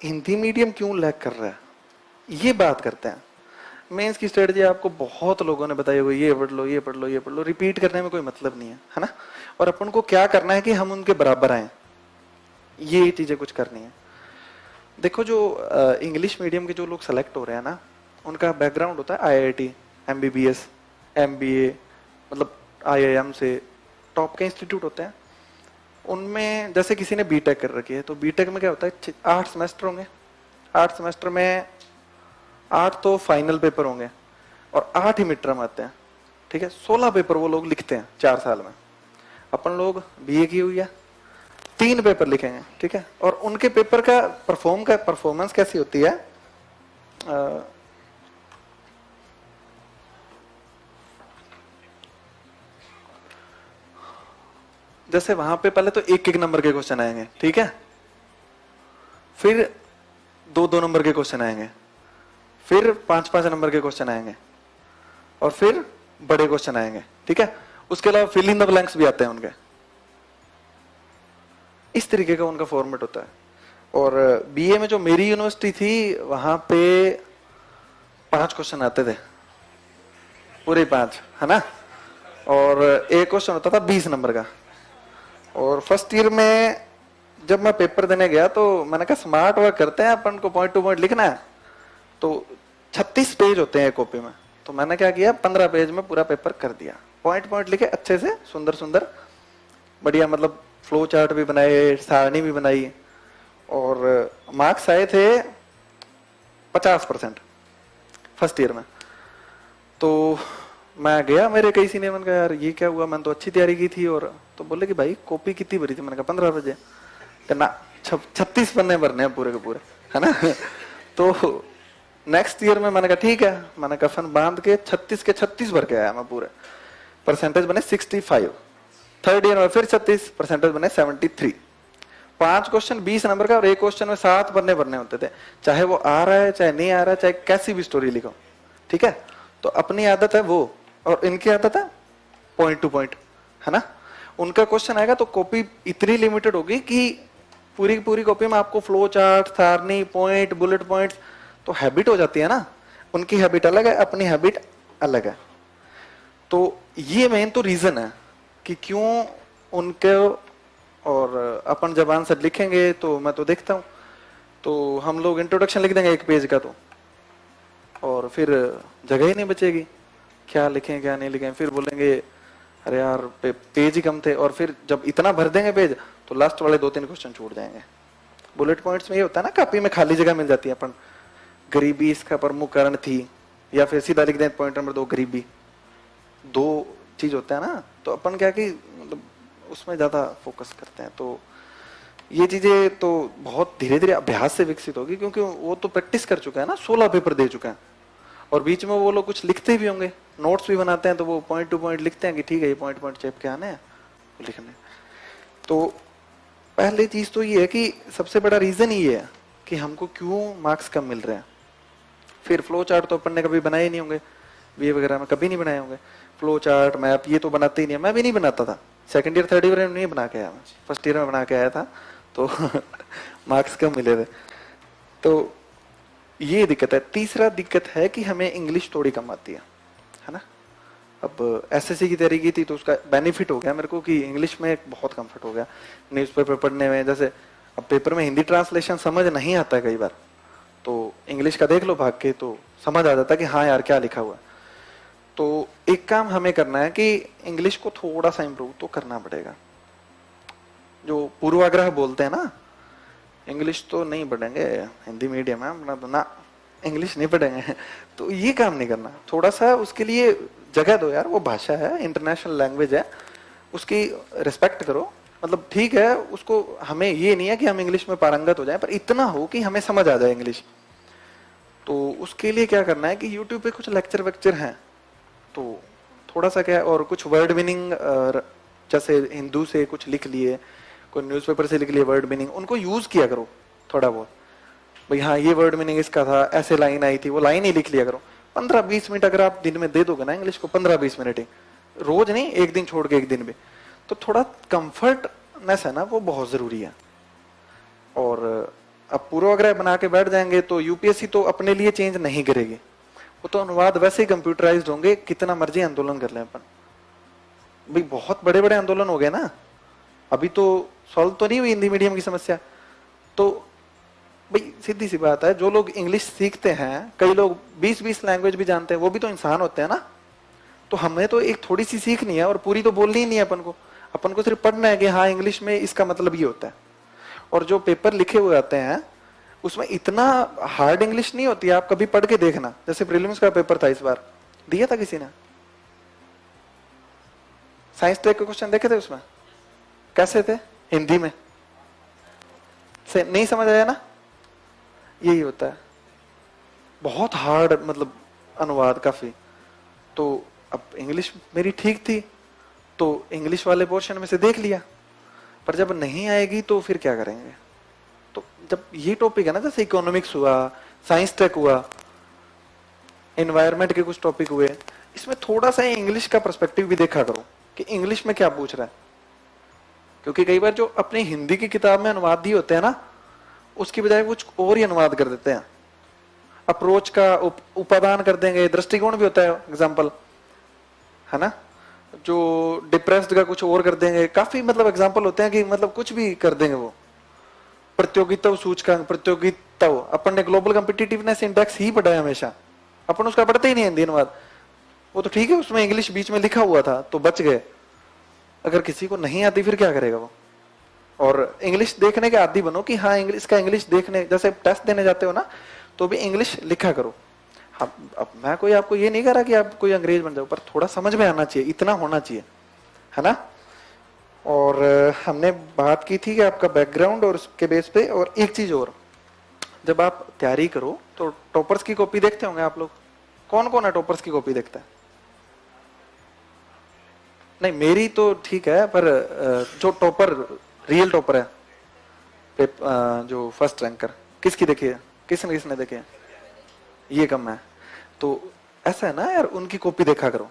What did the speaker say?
Hindi medium क्यों lag कर रहा है, ये बात करते हैं। मेंस की स्ट्रेटजी आपको बहुत लोगों ने बताई हुई, ये पढ़ लो ये पढ़ लो ये पढ़ लो, रिपीट करने में कोई मतलब नहीं है ना। और अपन को क्या करना है कि हम उनके बराबर आए, ये चीजें कुछ करनी है। देखो जो इंग्लिश मीडियम के जो लोग सेलेक्ट हो रहे हैं ना, उनका बैकग्राउंड होता है आईआईटी, एमबीबीएस, एमबीए, मतलब आईआईएम से टॉप के इंस्टीट्यूट होते हैं। उनमें जैसे किसी ने बीटेक कर रखी है, तो बीटेक में क्या होता है, 8 सेमेस्टर होंगे। 8 सेमेस्टर में 8 तो फाइनल पेपर होंगे और 8 ही मिड टर्म आते हैं, ठीक है। 16 पेपर वो लोग लिखते हैं 4 साल में। अपन लोग बीए की हुई है, 3 पेपर लिखेंगे, ठीक है। और उनके पेपर का परफॉर्मेंस कैसी होती है, जैसे वहां पे पहले तो 1-1 नंबर के क्वेश्चन आएंगे, ठीक है। फिर 2-2 नंबर के क्वेश्चन आएंगे, फिर 5-5 नंबर के क्वेश्चन आएंगे, और फिर बड़े क्वेश्चन आएंगे, ठीक है। उसके अलावा फिल इन द ब्लैंक्स भी आते हैं उनके। इस तरीके का उनका फॉर्मेट होता है। और बीए में जो मेरी यूनिवर्सिटी थी, वहां पे 5 क्वेश्चन आते थे, पूरे 5, है ना। और एक क्वेश्चन होता था 20 नंबर का। और फर्स्ट ईयर में जब मैं पेपर देने गया, तो मैंने कहा स्मार्ट वर्क करते हैं, अपन को पॉइंट टू पॉइंट लिखना है। तो 36 पेज होते हैं कॉपी में, तो मैंने क्या किया, 15 पेज में पूरा पेपर कर दिया। पॉइंट पॉइंट लिखे अच्छे से, सुंदर सुंदर बढ़िया, मतलब फ्लो चार्ट भी बनाए, सारणी भी बनाई। और मार्क्स आए थे 50% फर्स्ट ईयर में। तो मैं गया, मेरे कई सीनियर, मैंने कहा यार ये क्या हुआ, मैंने तो अच्छी तैयारी की थी। और तो बोले कि भाई कॉपी कितनी भरी थी, मैंने कहा 15 बजे। ना 36 पन्ने भरने हैं पूरे के पूरे, है ना। तो नेक्स्ट ईयर में मैंने कहा ठीक है, मैंने कफन बांध के 36 के 36 भर के आया मैं पूरे। परसेंटेज बने 65। थर्ड ईयर में फिर 36, परसेंटेज बने 73। 5 क्वेश्चन 20 नंबर का, और एक क्वेश्चन में 7 पन्ने भरने होते थे, चाहे वो आ रहा है चाहे नहीं आ रहा है, चाहे कैसी भी स्टोरी लिखो, ठीक है। तो अपनी आदत है वो, और इनकी आदत है पॉइंट टू पॉइंट, है ना। उनका क्वेश्चन आएगा तो कॉपी इतनी लिमिटेड होगी कि पूरी पूरी कॉपी में आपको फ्लो चार्ट, सारणी, पॉइंट, बुलेट पॉइंट्स, तो हैबिट हो जाती है ना। उनकी हैबिट अलग है, अपनी हैबिट अलग है। तो ये मेन तो रीजन है कि क्यों उनके। और अपन जब आंसर लिखेंगे, तो मैं तो देखता हूं, तो हम लोग इंट्रोडक्शन लिख देंगे 1 पेज का, तो और फिर जगह ही नहीं बचेगी, क्या लिखें क्या नहीं लिखें। फिर बोलेंगे अरे यार पेज ही कम थे। और फिर जब इतना भर देंगे पेज, तो लास्ट वाले 2-3 क्वेश्चन छूट जाएंगे। बुलेट पॉइंट्स में ये होता है ना, कॉपी में खाली जगह मिल जाती है, अपन गरीबी इसका प्रमुख कारण थी, या फिर सीधा लिख दें पॉइंट नंबर 2 गरीबी, 2 चीज होता है ना। तो अपन क्या कि मतलब उसमें ज्यादा फोकस करते हैं। तो ये चीजें तो बहुत धीरे धीरे अभ्यास से विकसित होगी, क्योंकि वो तो प्रैक्टिस कर चुका है ना, 16 पेपर दे चुका है। और बीच में वो लोग कुछ लिखते भी होंगे, नोट्स भी बनाते हैं, तो वो पॉइंट टू पॉइंट लिखते हैं कि ठीक है ये पॉइंट पॉइंट चेप के आने हैं लिखने। तो पहली चीज तो ये है कि सबसे बड़ा रीजन ये है कि हमको क्यों मार्क्स कम मिल रहे हैं। फिर फ्लो चार्ट तो अपन ने कभी बनाए नहीं होंगे, बीए वगैरह में कभी नहीं बनाए होंगे। फ्लो चार्ट, मैप, ये तो बनाते ही नहीं है, मैं भी नहीं बनाता था। सेकंड ईयर थर्ड ईयर में नहीं बना के आया मैं, फर्स्ट ईयर में बना के आया था, तो मार्क्स कम मिले थे। तो ये दिक्कत है। तीसरा दिक्कत है कि हमें इंग्लिश थोड़ी कम आती है ना। अब एसएससी की तैयारी की थी, तो उसका बेनिफिट हो गया मेरे को कि इंग्लिश में बहुत कंफर्ट हो गया न्यूज़पेपर पढ़ने में। जैसे अब पेपर में हिंदी ट्रांसलेशन समझ नहीं आता है कई बार, तो इंग्लिश का देख लो भाग के, तो समझ आ जाता है कि हाँ यार क्या लिखा हुआ है। तो एक काम हमें करना है कि इंग्लिश को थोड़ा सा इम्प्रूव तो करना पड़ेगा। जो पूर्वाग्रह बोलते हैं ना, इंग्लिश तो नहीं पढ़ेंगे, हिंदी मीडियम है अपना, तो ना इंग्लिश नहीं पढ़ेंगे, तो ये काम नहीं करना। थोड़ा सा उसके लिए जगह दो यार, वो भाषा है, इंटरनेशनल लैंग्वेज है, उसकी रिस्पेक्ट करो। मतलब ठीक है, उसको हमें ये नहीं है कि हम इंग्लिश में पारंगत हो जाएं, पर इतना हो कि हमें समझ आ जाए इंग्लिश। तो उसके लिए क्या करना है कि यूट्यूब पे कुछ लेक्चर वेक्चर हैं, तो थोड़ा सा क्या, और कुछ वर्ड मीनिंग, जैसे हिंदू से कुछ लिख लिए, कोई न्यूज़पेपर से लिख लिए वर्ड मीनिंग, उनको यूज किया करो थोड़ा बहुत। भाई हाँ ये वर्ड मीनिंग इसका था, ऐसे लाइन आई थी, वो लाइन ही लिख लिया करो। 15-20 मिनट अगर आप दिन में दे दोगे ना इंग्लिश को, 15-20 मिनट ही, रोज नहीं, एक दिन छोड़ के एक दिन भी, तो थोड़ा कंफर्टनेस है ना, वो बहुत जरूरी है। और अब पूर्वाग्रह बना के बैठ जाएंगे तो यूपीएससी तो अपने लिए चेंज नहीं करेगी, वो तो अनुवाद वैसे ही कंप्यूटराइज्ड होंगे, कितना मर्जी आंदोलन कर लें अपन। भाई बहुत बड़े बड़े आंदोलन हो गए ना, अभी तो सॉल्व तो नहीं हुई हिंदी मीडियम की समस्या। तो भाई सीधी सी बात है, जो लोग इंग्लिश सीखते हैं, कई लोग 20-20 लैंग्वेज भी जानते हैं, वो भी तो इंसान होते हैं ना। तो हमें तो एक थोड़ी सी सीखनी है और पूरी तो बोलनी ही नहीं है अपन को सिर्फ पढ़ना है कि हाँ इंग्लिश में इसका मतलब ये होता है। और जो पेपर लिखे हुए आते हैं उसमें इतना हार्ड इंग्लिश नहीं होती है, आप कभी पढ़ के देखना। जैसे प्रीलिम्स का पेपर था इस बार, दिया था किसी ने, साइंस ट्रैक के क्वेश्चन देखे थे, उसमें कैसे थे हिंदी में, से नहीं समझ आया ना, यही होता है, बहुत हार्ड मतलब अनुवाद काफी। तो अब इंग्लिश मेरी ठीक थी तो इंग्लिश वाले पोर्शन में से देख लिया, पर जब नहीं आएगी तो फिर क्या करेंगे। तो जब ये टॉपिक है ना, जैसे इकोनॉमिक्स हुआ, साइंस टेक हुआ, एनवायरमेंट के कुछ टॉपिक हुए, इसमें थोड़ा सा इंग्लिश का पर्सपेक्टिव भी देखा करो कि इंग्लिश में क्या पूछ रहा है। क्योंकि कई बार जो अपनी हिंदी की किताब में अनुवाद दिए होते हैं ना, उसकी बजाय कुछ और ही अनुवाद कर देते हैं, अप्रोच का उपादान कर देंगे, दृष्टिकोण भी होता है एग्जाम्पल, है ना, जो डिप्रेस्ड का कुछ और कर देंगे, काफी मतलब एग्जाम्पल होते हैं कि मतलब कुछ भी कर देंगे वो। प्रतियोगिता सूचकांक, प्रतियोगिता, अपन ने ग्लोबल कॉम्पिटिटिवनेस इंडेक्स ही पढ़ा है हमेशा, अपन उसका पढ़ते ही नहीं हिंदी अनुवाद। वो तो ठीक है उसमें इंग्लिश बीच में लिखा हुआ था तो बच गए, अगर किसी को नहीं आती फिर क्या करेगा वो। और इंग्लिश देखने के आदी बनो कि हाँ इंग्लिश का, इंग्लिश देखने, जैसे टेस्ट देने जाते हो ना तो भी इंग्लिश लिखा करो। अब मैं कोई आपको ये नहीं कह रहा कि आप कोई अंग्रेज बन जाओ, पर थोड़ा समझ में आना चाहिए, इतना होना चाहिए, है ना। और हमने बात की थी कि आपका बैकग्राउंड और उसके बेस पे, और एक चीज और, जब आप तैयारी करो तो टॉपर्स की कॉपी देखते होंगे आप लोग, कौन कौन है टॉपर्स की कॉपी देखता है? नहीं मेरी तो ठीक है, पर जो टॉपर, रियल टॉपर है, जो फर्स्ट रैंकर, किसकी देखी है, किसने किसने देखे है? ये कम है। तो ऐसा है ना यार, उनकी कॉपी देखा करो।